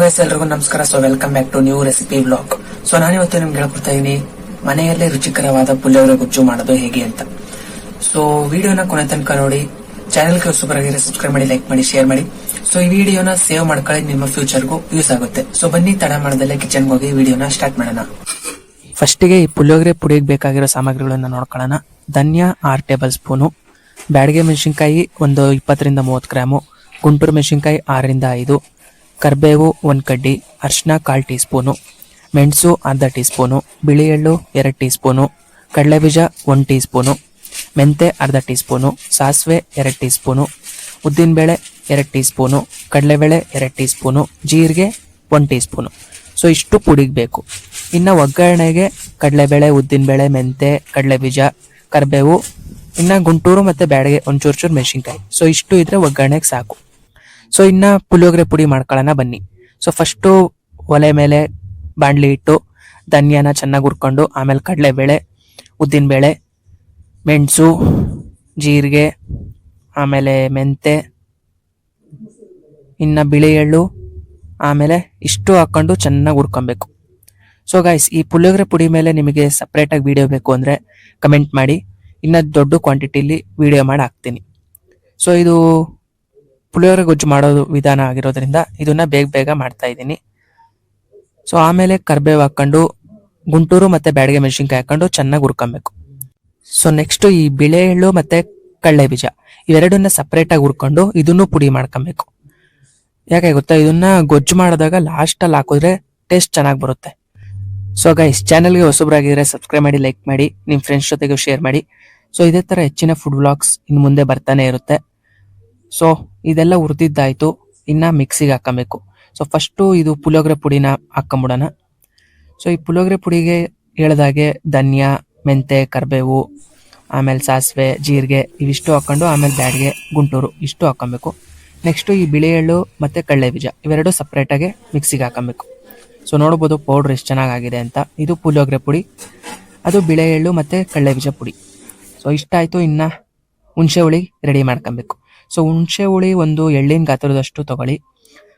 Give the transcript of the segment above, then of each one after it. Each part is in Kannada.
ಗೈಸ್ ಎಲ್ರಿಗೂ ನಮಸ್ಕಾರ. So welcome back to new recipe vlog. So ನಾನಿವತ್ತು ನಿಮ್ಗೆ ಹೇಳ್ಕೊಡ್ತಾ ಇದೀನಿ ಮನೆಯಲ್ಲೇ ರುಚಿಕರವಾದ ಪುಳಿಯೋಗರೆ ಗೊಜ್ಜು ಮಾಡೋದು ಹೇಗೆ ಅಂತ. ಸೊ ವಿಡಿಯೋನ ಕೊನೆ ತನಕ ನೋಡಿ. ಚಾನೆಲ್ಗೆ ಹೊಸಬರಾಗಿದ್ರೆ ಸಬ್ಸ್ಕ್ರೈಬ್ ಮಾಡಿ, ಲೈಕ್ ಮಾಡಿ, ಶೇರ್ ಮಾಡಿ. ಸೊ ಈ ವಿಡಿಯೋನ ಸೇವ್ ಮಾಡ್ಕೊಳ್ಳಿ, ನಿಮ್ಮ ಫ್ಯೂಚರ್ಗೂ ಯೂಸ್ ಆಗುತ್ತೆ. ಸೊ ಬನ್ನಿ ತಡ ಮಾಡದಲ್ಲೇ ಕಿಚನ್ಗೆ ಹೋಗಿ ವಿಡಿಯೋನ ಸ್ಟಾರ್ಟ್ ಮಾಡೋಣ. ಫಸ್ಟಿಗೆ ಈ ಪುಳಿಯೋಗರೆ ಪುಡಿಗೆ ಬೇಕಾಗಿರೋ ಸಾಮಗ್ರಿಗಳನ್ನ ನೋಡ್ಕೊಳ್ಳೋಣ. ಧನ್ಯ 6 ಟೇಬಲ್ ಸ್ಪೂನು, ಬ್ಯಾಡಗೆ ಮೆಣಸಿನ್ಕಾಯಿ ಒಂದು 20 ರಿಂದ 30 ಗ್ರಾಮು, ಗುಂಟೂರು ಮೆಣಸಿನ್ಕಾಯಿ 6 ರಿಂದ 5, ಕರ್ಬೇವು 1 ಕಡ್ಡಿ, ಅರಿಶಿನ 1/4 ಟೀ ಸ್ಪೂನು, ಮೆಣಸು ಅರ್ಧ ಟೀ ಸ್ಪೂನು, ಬಿಳಿ ಎಳ್ಳು 2 ಟೀ ಸ್ಪೂನು, ಕಡಲೆಬೀಜ 1 ಟೀ ಸ್ಪೂನು, ಮೆಂತೆ ಅರ್ಧ ಟೀ ಸ್ಪೂನು, ಸಾಸಿವೆ 2 ಟೀ ಸ್ಪೂನು, ಉದ್ದಿನಬೇಳೆ 2 ಟೀ ಸ್ಪೂನು, ಕಡಲೆಬೇಳೆ 2 ಟೀ ಸ್ಪೂನು, ಜೀರಿಗೆ 1 ಟೀ ಸ್ಪೂನು. ಸೊ ಇಷ್ಟು ಪುಡಿಗೆ ಬೇಕು. ಇನ್ನು ಒಗ್ಗರಣೆಗೆ ಕಡಲೆಬೇಳೆ, ಉದ್ದಿನಬೇಳೆ, ಮೆಂತೆ, ಕಡಲೆಬೀಜ, ಕರ್ಬೇವು, ಇನ್ನು ಗುಂಟೂರು ಮತ್ತು ಬ್ಯಾಡಗೆ ಒಂಚೂರು ಮೆಣಸಿನ್ಕಾಯಿ. ಸೊ ಇಷ್ಟು ಇದ್ರೆ ಒಗ್ಗರಣೆಗೆ ಸಾಕು. ಸೊ ಇನ್ನ ಪುಳಿಯೋಗರೆ ಪುಡಿ ಮಾಡ್ಕೊಳ್ಳೋಣ ಬನ್ನಿ. ಸೊ ಫಸ್ಟು ಒಲೆ ಮೇಲೆ ಬಾಣಲಿ ಇಟ್ಟು ಧನ್ಯನ ಚೆನ್ನಾಗಿ ಹುರ್ಕೊಂಡು, ಆಮೇಲೆ ಕಡಲೆಬೇಳೆ, ಉದ್ದಿನಬೇಳೆ, ಮೆಣಸು, ಜೀರಿಗೆ, ಆಮೇಲೆ ಮೆಂತೆ, ಇನ್ನು ಬಿಳಿ ಎಳ್ಳು, ಆಮೇಲೆ ಇಷ್ಟು ಹಾಕೊಂಡು ಚೆನ್ನಾಗಿ ಹುರ್ಕೊಬೇಕು. ಸೊ ಗೈಸ್, ಈ ಪುಳಿಯೋಗರೆ ಪುಡಿ ಮೇಲೆ ನಿಮಗೆ ಸಪ್ರೇಟಾಗಿ ವಿಡಿಯೋ ಬೇಕು ಅಂದರೆ ಕಮೆಂಟ್ ಮಾಡಿ, ಇನ್ನು ದೊಡ್ಡ ಕ್ವಾಂಟಿಟಿಲಿ ವಿಡಿಯೋ ಮಾಡಿ ಹಾಕ್ತೀನಿ. ಸೊ ಇದು ಪುಳಿಯೋಗರೆ ಗೊಜ್ಜು ಮಾಡೋದು ವಿಧಾನ ಆಗಿರೋದ್ರಿಂದ ಇದನ್ನ ಬೇಗ ಮಾಡ್ತಾ ಇದ್ದೀನಿ. ಸೊ ಆಮೇಲೆ ಕರ್ಬೇವು ಹಾಕೊಂಡು, ಗುಂಟೂರು ಮತ್ತೆ ಬ್ಯಾಡಗೆ ಮೆಣಸಿನ್ಕಾಯಿ ಹಾಕೊಂಡು ಚೆನ್ನಾಗಿ ಹುರ್ಕೊಬೇಕು. ಸೊ ನೆಕ್ಸ್ಟ್ ಈ ಬಿಳೆ ಎಳ್ಳು ಮತ್ತೆ ಕಡಲೆ ಬೀಜ ಇವೆರಡನ್ನ ಸಪ್ರೇಟ್ ಆಗಿ ಹುರ್ಕೊಂಡು ಇದನ್ನು ಪುಡಿ ಮಾಡ್ಕೊಬೇಕು. ಯಾಕೆ ಗೊತ್ತಾ, ಇದನ್ನ ಗೊಜ್ಜು ಮಾಡಿದಾಗ ಲಾಸ್ಟ್ ಅಲ್ಲಿ ಹಾಕಿದ್ರೆ ಟೇಸ್ಟ್ ಚೆನ್ನಾಗಿ ಬರುತ್ತೆ. ಸೊ ಗೈಸ್, ಚಾನಲ್ಗೆ ಹೊಸಬರಾಗಿದ್ರೆ ಸಬ್ಸ್ಕ್ರೈಬ್ ಮಾಡಿ, ಲೈಕ್ ಮಾಡಿ, ನಿಮ್ಮ ಫ್ರೆಂಡ್ಸ್ ಜೊತೆಗೆ ಶೇರ್ ಮಾಡಿ. ಸೊ ಇದೇ ತರ ಹೆಚ್ಚಿನ ಫುಡ್ ವ್ಲಾಗ್ಸ್ ಇನ್ನು ಮುಂದೆ ಬರ್ತಾನೆ ಇರುತ್ತೆ. ಸೊ ಇದೆಲ್ಲ ಹುರಿದಿದ್ದಾಯ್ತು, ಇನ್ನ ಮಿಕ್ಸಿಗೆ ಹಾಕಬೇಕು. ಸೊ ಫಸ್ಟು ಇದು ಪುಳಿಯೋಗರೆ ಪುಡಿನ ಹಾಕೊಂಬಿಡೋಣ. ಸೊ ಈ ಪುಳಿಯೋಗರೆ ಪುಡಿಗೆ ಹೇಳ್ದಾಗೆ ಧನ್ಯ, ಮೆಂತೆ, ಕರ್ಬೇವು, ಆಮೇಲೆ ಸಾಸಿವೆ, ಜೀರಿಗೆ ಇವಿಷ್ಟು ಹಾಕೊಂಡು, ಆಮೇಲೆ ಬ್ಯಾಡಗೆ, ಗುಂಟೂರು ಇಷ್ಟು ಹಾಕೊಬೇಕು. ನೆಕ್ಸ್ಟು ಈ ಬಿಳಿ ಎಳ್ಳು ಮತ್ತು ಕಡಲೆ ಬೀಜ ಇವೆರಡು ಸಪ್ರೇಟಾಗಿ ಮಿಕ್ಸಿಗೆ ಹಾಕೊಬೇಕು. ಸೊ ನೋಡ್ಬೋದು ಪೌಡ್ರ್ ಎಷ್ಟು ಚೆನ್ನಾಗಿದೆ ಅಂತ. ಇದು ಪುಳಿಯೋಗರೆ ಪುಡಿ, ಅದು ಬಿಳೆ ಎಳ್ಳು ಮತ್ತು ಕಡಲೆ ಬೀಜ ಪುಡಿ. ಸೊ ಇಷ್ಟಾಯಿತು. ಇನ್ನು ಹುಣಸೆ ಹುಳಿ ರೆಡಿ ಮಾಡ್ಕೊಬೇಕು. ಸೊ ಹುಣಸೆ ಹುಳಿ ಒಂದು ಎಳ್ಳಿನ ಗಾತ್ರದಷ್ಟು ತಗೊಳ್ಳಿ.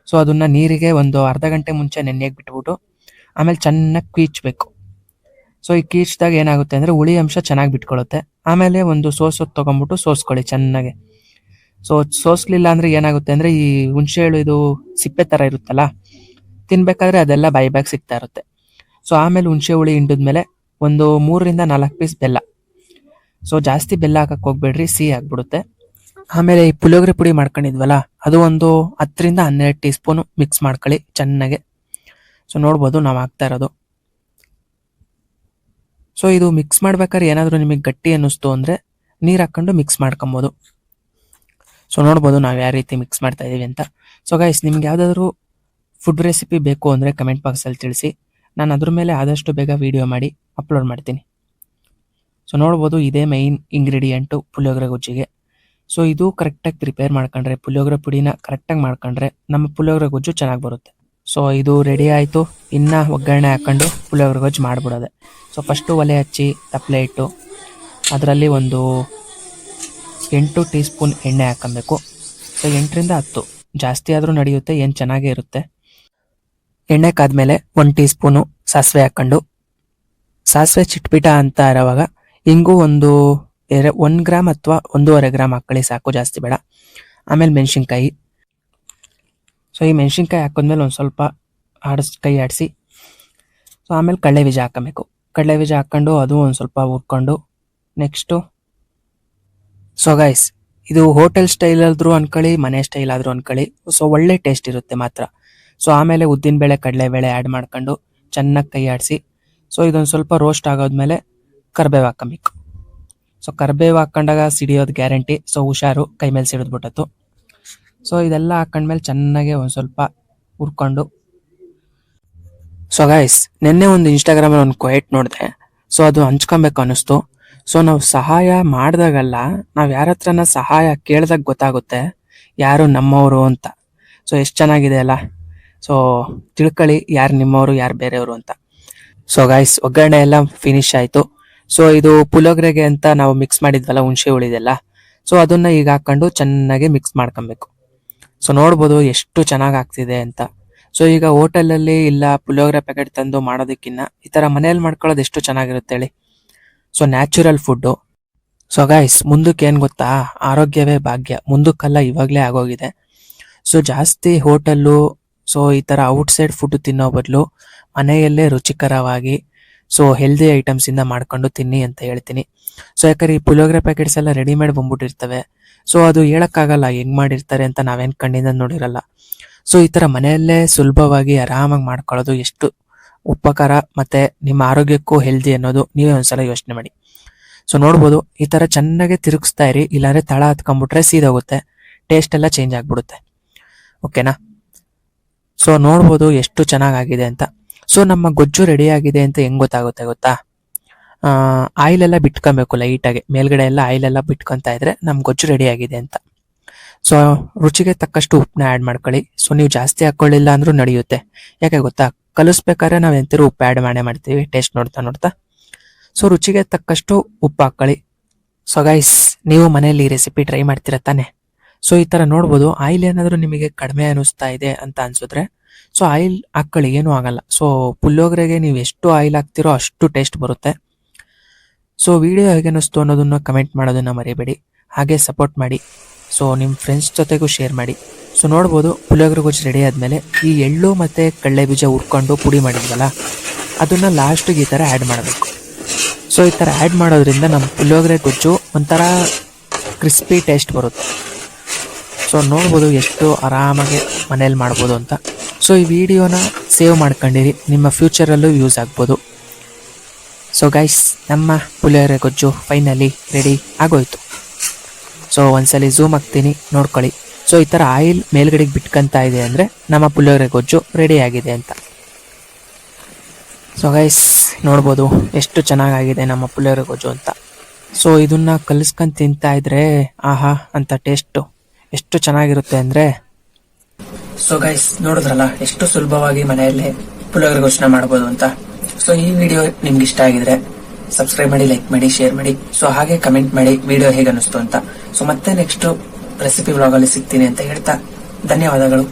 ಸೊ ಅದನ್ನ ನೀರಿಗೆ ಒಂದು ಅರ್ಧ ಗಂಟೆ ಮುಂಚೆ ನೆನೆಯಕ್ಕೆ ಬಿಟ್ಬಿಟ್ಟು ಆಮೇಲೆ ಚೆನ್ನಾಗಿ ಕೀಚ್ಬೇಕು. ಸೊ ಈ ಕೀಚ್ದಾಗ ಏನಾಗುತ್ತೆ ಅಂದರೆ ಹುಳಿ ಅಂಶ ಚೆನ್ನಾಗಿ ಬಿಟ್ಕೊಳ್ಳುತ್ತೆ. ಆಮೇಲೆ ಒಂದು ಸೋಸೋದು ತೊಗೊಂಬಿಟ್ಟು ಸೋಸ್ಕೊಳ್ಳಿ ಚೆನ್ನಾಗೆ. ಸೊ ಸೋಸ್ಲಿಲ್ಲ ಅಂದರೆ ಏನಾಗುತ್ತೆ ಅಂದರೆ ಈ ಹುಣಸೆ ಹುಳಿ ಇದು ಸಿಪ್ಪೆ ಥರ ಇರುತ್ತಲ್ಲ, ತಿನ್ಬೇಕಾದ್ರೆ ಅದೆಲ್ಲ ಬಾಯಿ ಸಿಗ್ತಾ ಇರುತ್ತೆ. ಸೊ ಆಮೇಲೆ ಹುಣಸೆ ಹುಳಿ ಹಿಂಡಿದ್ಮೇಲೆ ಒಂದು 3 ರಿಂದ 4 ಪೀಸ್ ಬೆಲ್ಲ. ಸೊ ಜಾಸ್ತಿ ಬೆಲ್ಲ ಹಾಕಕ್ಕೆ ಹೋಗ್ಬೇಡ್ರಿ, ಸಿಹಿ ಆಗ್ಬಿಡುತ್ತೆ. ಆಮೇಲೆ ಈ ಪುಳಿಯೋಗರೆ ಪುಡಿ ಮಾಡ್ಕೊಂಡಿದ್ವಲ್ಲ, ಅದು ಒಂದು 10 ರಿಂದ 12 ಟೀ ಸ್ಪೂನು ಮಿಕ್ಸ್ ಮಾಡ್ಕೊಳ್ಳಿ ಚೆನ್ನಾಗೆ. ಸೊ ನೋಡ್ಬೋದು ನಾವು ಹಾಕ್ತಾ ಇರೋದು. ಸೊ ಇದು ಮಿಕ್ಸ್ ಮಾಡ್ಬೇಕಾದ್ರೆ ಏನಾದರೂ ನಿಮಗೆ ಗಟ್ಟಿ ಅನ್ನಿಸ್ತು ಅಂದರೆ ನೀರು ಹಾಕೊಂಡು ಮಿಕ್ಸ್ ಮಾಡ್ಕೊಬೋದು. ಸೊ ನೋಡ್ಬೋದು ನಾವು ಯಾವ ರೀತಿ ಮಿಕ್ಸ್ ಮಾಡ್ತಾ ಇದೀವಿ ಅಂತ. ಸೊ ಗೈಸ್, ನಿಮ್ಗೆ ಯಾವುದಾದ್ರೂ ಫುಡ್ ರೆಸಿಪಿ ಬೇಕು ಅಂದರೆ ಕಮೆಂಟ್ ಬಾಕ್ಸಲ್ಲಿ ತಿಳಿಸಿ. ನಾನು ಅದ್ರ ಮೇಲೆ ಆದಷ್ಟು ಬೇಗ ವಿಡಿಯೋ ಮಾಡಿ ಅಪ್ಲೋಡ್ ಮಾಡ್ತೀನಿ. ಸೊ ನೋಡ್ಬೋದು ಇದೇ ಮೈನ್ ಇಂಗ್ರೀಡಿಯೆಂಟು ಪುಳಿಯೋಗರೆ ಗೊಜ್ಜಿಗೆ. ಸೊ ಇದು ಕರೆಕ್ಟಾಗಿ ಪ್ರಿಪೇರ್ ಮಾಡ್ಕೊಂಡ್ರೆ, ಪುಳಿಯೋಗರೆ ಪುಡಿನ ಕರೆಕ್ಟಾಗಿ ಮಾಡ್ಕೊಂಡ್ರೆ ನಮ್ಮ ಪುಳಿಯೋಗರೆ ಗೊಜ್ಜು ಚೆನ್ನಾಗಿ ಬರುತ್ತೆ. ಸೊ ಇದು ರೆಡಿ ಆಯಿತು. ಇನ್ನು ಒಗ್ಗರಣೆ ಹಾಕ್ಕೊಂಡು ಪುಳಿಯೋಗರೆ ಗೊಜ್ಜು ಮಾಡಿಬಿಡೋದೆ. ಸೊ ಫಸ್ಟು ಒಲೆ ಹಚ್ಚಿ ತಪ್ಪಲೆ ಇಟ್ಟು ಅದರಲ್ಲಿ ಒಂದು 8 ಟೀ ಸ್ಪೂನ್ ಎಣ್ಣೆ ಹಾಕೊಬೇಕು. ಸೊ 8 ರಿಂದ 10 ಜಾಸ್ತಿ ಆದರೂ ನಡೆಯುತ್ತೆ, ಏನು ಚೆನ್ನಾಗೇ ಇರುತ್ತೆ. ಎಣ್ಣೆ ಕಾದ್ಮೇಲೆ 1 ಟೀ ಸ್ಪೂನು ಸಾಸಿವೆ ಹಾಕ್ಕೊಂಡು, ಸಾಸಿವೆ ಚಿಟ್ಪಿಟ ಅಂತ ಇರೋವಾಗ ಹಿಂಗು ಒಂದು 1 ಗ್ರಾಮ್ ಅಥವಾ 1.5 ಗ್ರಾಮ್ ಹಾಕೊಳ್ಳಿ ಸಾಕು, ಜಾಸ್ತಿ ಬೇಡ. ಆಮೇಲೆ ಮೆಣಸಿನ್ಕಾಯಿ. ಸೊ ಈ ಮೆಣಸಿನ್ಕಾಯಿ ಹಾಕಿದ್ಮೇಲೆ ಒಂದು ಸ್ವಲ್ಪ ಕೈ ಆಡಿಸಿ. ಸೊ ಆಮೇಲೆ ಕಡಲೆ ಬೀಜ ಹಾಕಬೇಕು. ಕಡಲೆ ಬೀಜ ಹಾಕ್ಕೊಂಡು ಅದು ಒಂದು ಸ್ವಲ್ಪ ಹುರ್ಕೊಂಡು ನೆಕ್ಸ್ಟು. ಸೊ ಗೈಸ್, ಇದು ಹೋಟೆಲ್ ಸ್ಟೈಲ್ ಆದರೂ ಅನ್ಕೊಳ್ಳಿ, ಮನೆ ಸ್ಟೈಲ್ ಆದರೂ ಅನ್ಕೊಳ್ಳಿ, ಸೊ ಒಳ್ಳೆ ಟೇಸ್ಟ್ ಇರುತ್ತೆ ಮಾತ್ರ. ಸೊ ಆಮೇಲೆ ಉದ್ದಿನಬೇಳೆ, ಕಡಲೆಬೇಳೆ ಆ್ಯಡ್ ಮಾಡ್ಕೊಂಡು ಚೆನ್ನಾಗಿ ಕೈ ಆಡಿಸಿ. ಸೊ ಇದೊಂದು ಸ್ವಲ್ಪ ರೋಸ್ಟ್ ಆಗೋದ್ಮೇಲೆ ಕರ್ಬೇವು ಹಾಕಬೇಕು. ಸೊ ಕರ್ಬೇವು ಹಾಕೊಂಡಾಗ ಸಿಡಿಯೋದು ಗ್ಯಾರಂಟಿ. ಸೊ ಹುಷಾರು, ಕೈ ಮೇಲೆ ಸಿಡಿದ್ಬಿಟ್ಟತ್ತು. ಸೊ ಇದೆಲ್ಲ ಹಾಕೊಂಡ್ಮೇಲೆ ಚೆನ್ನಾಗೆ ಒಂದು ಸ್ವಲ್ಪ ಹುರ್ಕೊಂಡು. ಸೊ ಗೈಸ್, ನಿನ್ನೆ ಒಂದು ಇನ್ಸ್ಟಾಗ್ರಾಮಲ್ಲಿ ಒಂದು ಕ್ವೈಟ್ ನೋಡಿದೆ. ಸೊ ಅದು ಹಂಚ್ಕೊಬೇಕು ಅನ್ನಿಸ್ತು. ಸೊ ನಾವು ಸಹಾಯ ಮಾಡಿದಾಗಲ್ಲ, ನಾವು ಯಾರ ಹತ್ರನ ಸಹಾಯ ಕೇಳಿದಾಗ ಗೊತ್ತಾಗುತ್ತೆ ಯಾರು ನಮ್ಮವರು ಅಂತ. ಸೊ ಎಷ್ಟು ಚೆನ್ನಾಗಿದೆ ಅಲ್ಲ. ಸೊ ತಿಳ್ಕೊಳ್ಳಿ ಯಾರು ನಿಮ್ಮವರು, ಯಾರು ಬೇರೆಯವರು ಅಂತ. ಸೊ ಗೈಸ್, ಒಗ್ಗರಣೆ ಎಲ್ಲ ಫಿನಿಶ್ ಆಯಿತು. ಸೊ ಇದು ಪುಳಿಯೋಗರೆಗೆ ಅಂತ ನಾವು ಮಿಕ್ಸ್ ಮಾಡಿದ್ವಲ್ಲ ಹುಣಸೆ ಹುಳಿದೆಲ್ಲ, ಸೊ ಅದನ್ನ ಈಗ ಹಾಕೊಂಡು ಚೆನ್ನಾಗಿ ಮಿಕ್ಸ್ ಮಾಡ್ಕೊಬೇಕು. ಸೊ ನೋಡ್ಬೋದು ಎಷ್ಟು ಚೆನ್ನಾಗಿ ಆಗ್ತಿದೆ ಅಂತ. ಸೊ ಈಗ ಹೋಟೆಲಲ್ಲಿ ಇಲ್ಲ ಪುಳಿಯೋಗರೆ ಪ್ಯಾಕೆಟ್ ತಂದು ಮಾಡೋದಕ್ಕಿಂತ ಈ ತರ ಮನೆಯಲ್ಲಿ ಮಾಡ್ಕೊಳ್ಳೋದು ಎಷ್ಟು ಚೆನ್ನಾಗಿರುತ್ತೆ ಹೇಳಿ. So natural food. So guys, ಮುಂದಕ್ಕೆ ಏನ್ ಗೊತ್ತಾ, ಆರೋಗ್ಯವೇ ಭಾಗ್ಯ, ಮುಂದಕ್ಕೆಲ್ಲ ಇವಾಗ್ಲೇ ಆಗೋಗಿದೆ. ಸೊ ಜಾಸ್ತಿ ಹೋಟೆಲ್ಲು, ಸೊ ಈ ತರ ಔಟ್ಸೈಡ್ ಫುಡ್ ತಿನ್ನೋ ಬದಲು ಮನೆಯಲ್ಲೇ ರುಚಿಕರವಾಗಿ ಸೊ ಹೆಲ್ದಿ ಐಟಮ್ಸ್ ಇಂದ ಮಾಡ್ಕೊಂಡು ತಿನ್ನಿ ಅಂತ ಹೇಳ್ತೀನಿ. ಸೊ ಯಾಕಂದ್ರೆ ಈ ಪುಳಿಯೋಗರೆ ಪ್ಯಾಕೆಟ್ಸ್ ಎಲ್ಲ ರೆಡಿಮೇಡ್ ಬಂದ್ಬಿಟ್ಟಿರ್ತವೆ. ಸೊ ಅದು ಹೇಳಕ್ಕಾಗಲ್ಲ ಹೆಂಗ್ ಮಾಡಿರ್ತಾರೆ ಅಂತ, ನಾವೇನ್ ಕಣ್ಣಿಂದ ನೋಡಿರಲ್ಲ. ಸೊ ಈ ತರ ಮನೆಯಲ್ಲೇ ಸುಲಭವಾಗಿ ಆರಾಮಾಗಿ ಮಾಡ್ಕೊಳ್ಳೋದು ಎಷ್ಟು ಉಪಕಾರ ಮತ್ತೆ ನಿಮ್ಮ ಆರೋಗ್ಯಕ್ಕೂ ಹೆಲ್ದಿ ಅನ್ನೋದು ನೀವೇ ಒಂದ್ಸಲ ಯೋಚನೆ ಮಾಡಿ. ಸೊ ನೋಡ್ಬೋದು, ಈ ತರ ಚೆನ್ನಾಗಿ ತಿರುಗಿಸ್ತಾ ಇರಿ, ಇಲ್ಲಾಂದ್ರೆ ತಳ ಹತ್ಕೊಂಡ್ಬಿಟ್ರೆ ಸೀದೋಗುತ್ತೆ, ಟೇಸ್ಟ್ ಎಲ್ಲ ಚೇಂಜ್ ಆಗ್ಬಿಡುತ್ತೆ. ಓಕೆನಾ? ಸೊ ನೋಡ್ಬೋದು ಎಷ್ಟು ಚೆನ್ನಾಗಿದೆ ಅಂತ. ಸೊ ನಮ್ಮ ಗೊಜ್ಜು ರೆಡಿ ಆಗಿದೆ ಅಂತ ಹೆಂಗ್ ಗೊತ್ತಾಗುತ್ತೆ ಗೊತ್ತಾ? ಆಯಿಲ್ ಎಲ್ಲ ಬಿಟ್ಕೊಬೇಕು ಲೈಟಾಗಿ, ಮೇಲ್ಗಡೆ ಎಲ್ಲ ಆಯಿಲ್ ಎಲ್ಲ ಬಿಟ್ಕೊಂತ ಇದ್ರೆ ನಮ್ ಗೊಜ್ಜು ರೆಡಿ ಆಗಿದೆ ಅಂತ. ಸೊ ರುಚಿಗೆ ತಕ್ಕಷ್ಟು ಉಪ್ಪನ್ನ ಆ್ಯಡ್ ಮಾಡ್ಕೊಳ್ಳಿ. ಸೊ ನೀವು ಜಾಸ್ತಿ ಹಾಕೊಳ್ಳಿಲ್ಲ ಅಂದ್ರೂ ನಡೆಯುತ್ತೆ. ಯಾಕೆ ಗೊತ್ತಾ, ಕಲಿಸ್ಬೇಕಾದ್ರೆ ನಾವ್ ಎಂತಿರು ಉಪ್ಪು ಆ್ಯಡ್ ಮಾಡ್ತೀವಿ ಟೇಸ್ಟ್ ನೋಡ್ತಾ ನೋಡ್ತಾ. ಸೊ ರುಚಿಗೆ ತಕ್ಕಷ್ಟು ಉಪ್ಪು ಹಾಕೊಳ್ಳಿ. ಸೊ ಗೈಸ್, ನೀವು ಮನೆಯಲ್ಲಿ ಈ ರೆಸಿಪಿ ಟ್ರೈ ಮಾಡ್ತೀರಾ ತಾನೆ? ಸೊ ಈ ತರ ನೋಡ್ಬೋದು, ಆಯಿಲ್ ಏನಾದ್ರು ನಿಮಗೆ ಕಡಿಮೆ ಅನಿಸ್ತಾ ಇದೆ ಅಂತ ಅನ್ಸಿದ್ರೆ ಸೊ ಆಯಿಲ್ ಹಾಕೊಳ್ಳಿ, ಏನೂ ಆಗಲ್ಲ. ಸೊ ಪುಳಿಯೋಗರೆಗೆ ನೀವು ಎಷ್ಟು ಆಯಿಲ್ ಹಾಕ್ತಿರೋ ಅಷ್ಟು ಟೇಸ್ಟ್ ಬರುತ್ತೆ. ಸೊ ವಿಡಿಯೋ ಹೇಗೆ ಅನಿಸ್ತು ಅನ್ನೋದನ್ನ ಕಮೆಂಟ್ ಮಾಡೋದನ್ನ ಮರಿಬೇಡಿ. ಹಾಗೆ ಸಪೋರ್ಟ್ ಮಾಡಿ. ಸೊ ನಿಮ್ಮ ಫ್ರೆಂಡ್ಸ್ ಜೊತೆಗೂ ಶೇರ್ ಮಾಡಿ. ಸೊ ನೋಡ್ಬೋದು, ಪುಳಿಯೋಗರೆ ಗೊಜ್ಜು ರೆಡಿ ಆದಮೇಲೆ ಈ ಎಳ್ಳು ಮತ್ತು ಕಡಲೆ ಬೀಜ ಹುರ್ಕೊಂಡು ಪುಡಿ ಮಾಡಿದ್ವಲ್ಲ, ಅದನ್ನ ಲಾಸ್ಟಿಗೆ ಈ ಥರ ಆ್ಯಡ್ ಮಾಡಬೇಕು. ಸೊ ಈ ಥರ ಆ್ಯಡ್ ಮಾಡೋದ್ರಿಂದ ನಮ್ಮ ಪುಳಿಯೋಗರೆ ಗೊಜ್ಜು ಒಂಥರ ಕ್ರಿಸ್ಪಿ ಟೇಸ್ಟ್ ಬರುತ್ತೆ. ಸೊ ನೋಡ್ಬೋದು ಎಷ್ಟು ಆರಾಮಾಗಿ ಮನೇಲಿ ಮಾಡ್ಬೋದು ಅಂತ. ಸೊ ಈ ವಿಡಿಯೋನ ಸೇವ್ ಮಾಡ್ಕೊಂಡಿರಿ, ನಿಮ್ಮ ಫ್ಯೂಚರಲ್ಲೂ ಯೂಸ್ ಆಗ್ಬೋದು. ಸೊ ಗೈಸ್, ನಮ್ಮ ಪುಳಿಯೋಗರೆ ಗೊಜ್ಜು ಫೈನಲಿ ರೆಡಿ ಆಗೋಯ್ತು. ಸೊ ಒಂದ್ಸಲಿ ಝೂಮ್ ಆಗ್ತೀನಿ, ನೋಡ್ಕೊಳ್ಳಿ. ಸೊ ಈ ಥರ ಆಯಿಲ್ ಮೇಲ್ಗಡೆಗೆ ಬಿಟ್ಕೊಂತ ಇದೆ ಅಂದರೆ ನಮ್ಮ ಪುಳಿಯೋಗರೆ ಗೊಜ್ಜು ರೆಡಿ ಆಗಿದೆ ಅಂತ. ಸೊ ಗೈಸ್ ನೋಡ್ಬೋದು ಎಷ್ಟು ಚೆನ್ನಾಗಿದೆ ನಮ್ಮ ಪುಳಿಯೋಗರೆ ಗೊಜ್ಜು ಅಂತ. ಸೊ ಇದನ್ನ ಕಲಿಸ್ಕೊಂಡು ತಿಂತಾ ಇದ್ರೆ ಆಹಾ ಅಂತ ಟೇಸ್ಟು ಎಷ್ಟು ಚೆನ್ನಾಗಿರುತ್ತೆ ಅಂದರೆ. ಸೊ ಗೈಸ್ ನೋಡಿದ್ರಲ್ಲ, ಎಷ್ಟು ಸುಲಭವಾಗಿ ಮನೆಯಲ್ಲೇ ಪುಳಿಯೋಗರೆ ಗೊಜ್ಜನ್ನ ಮಾಡ್ಬೋದು ಅಂತ. ಸೊ ಈ ವಿಡಿಯೋ ನಿಮ್ಗೆ ಇಷ್ಟ ಆಗಿದ್ರೆ ಸಬ್ಸ್ಕ್ರೈಬ್ ಮಾಡಿ, ಲೈಕ್ ಮಾಡಿ, ಶೇರ್ ಮಾಡಿ. ಸೊ ಹಾಗೆ ಕಮೆಂಟ್ ಮಾಡಿ ವಿಡಿಯೋ ಹೇಗೆ ಅನಿಸ್ತು ಅಂತ. ಸೊ ಮತ್ತೆ ನೆಕ್ಸ್ಟ್ ರೆಸಿಪಿ ವ್ಲಾಗ್ ಅಲ್ಲಿ ಸಿಗ್ತೀನಿ ಅಂತ ಹೇಳ್ತಾ ಧನ್ಯವಾದಗಳು.